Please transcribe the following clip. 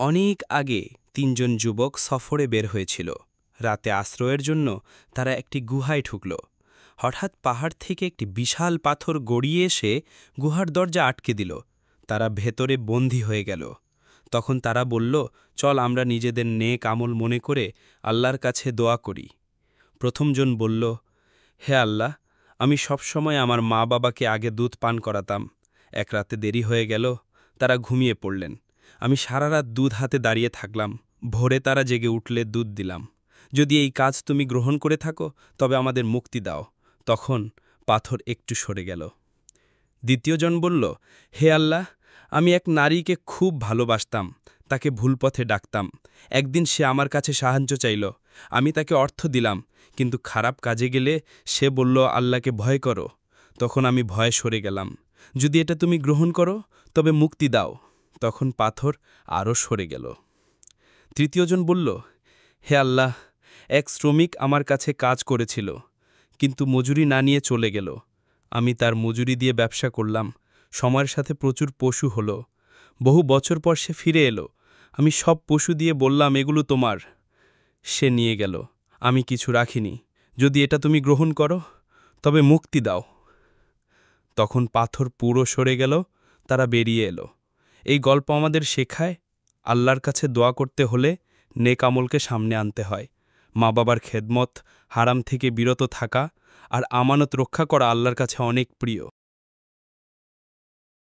অনেক আগে তিনজন যুবক সফরে বের হয়েছিল। রাতে আশ্রয়ের জন্য তারা একটি গুহায় ঢুকল। হঠাৎ পাহাড় থেকে একটি বিশাল পাথর গড়িয়ে এসে গুহার দরজা আটকে দিল। তারা ভেতরে বন্দী হয়ে গেল। তখন তারা বলল, চল আমরা নিজেদের নেক আমল মনে করে আল্লাহর কাছে দোয়া করি। প্রথমজন বলল, হে আল্লাহ, আমি সবসময় আমার মা বাবাকে আগে দুধ পান করাতাম। এক রাতে দেরি হয়ে গেল, তারা ঘুমিয়ে পড়লেন। আমি সারা রাত দুধ হাতে দাঁড়িয়ে থাকলাম। ভোরে তারা জেগে উঠলে দুধ দিলাম। যদি এই কাজ তুমি গ্রহণ করে থাকো তবে আমাদের মুক্তি দাও। তখন পাথর একটু সরে গেল। দ্বিতীয়জন বলল, হে আল্লাহ, আমি এক নারীকে খুব ভালোবাসতাম, তাকে ভুল পথে ডাকতাম। একদিন সে আমার কাছে সাহায্য চাইল, আমি তাকে অর্থ দিলাম, কিন্তু খারাপ কাজে গেলে সে বলল আল্লাহকে ভয় করো। তখন আমি ভয়ে সরে গেলাম। যদি এটা তুমি গ্রহণ করো তবে মুক্তি দাও। তখন পাথর আরও সরে গেল। তৃতীয়জন বলল, হে আল্লাহ, এক শ্রমিক আমার কাছে কাজ করেছিল, কিন্তু মজুরি না নিয়ে চলে গেল। আমি তার মজুরি দিয়ে ব্যবসা করলাম। সময়ের সাথে প্রচুর পশু হলো। বহু বছর পর সে ফিরে এলো। আমি সব পশু দিয়ে বললাম এগুলো তোমার। সে নিয়ে গেল, আমি কিছু রাখিনি। যদি এটা তুমি গ্রহণ করো তবে মুক্তি দাও। তখন পাথর পুরো সরে গেল, তারা বেরিয়ে এলো। এই গল্প আমাদের শেখায়, আল্লাহর কাছে দোয়া করতে হলে নেক আমলকে সামনে আনতে হয়। মা বাবার খেদমত, হারাম থেকে বিরত থাকা আর আমানত রক্ষা করা আল্লাহর কাছে অনেক প্রিয়।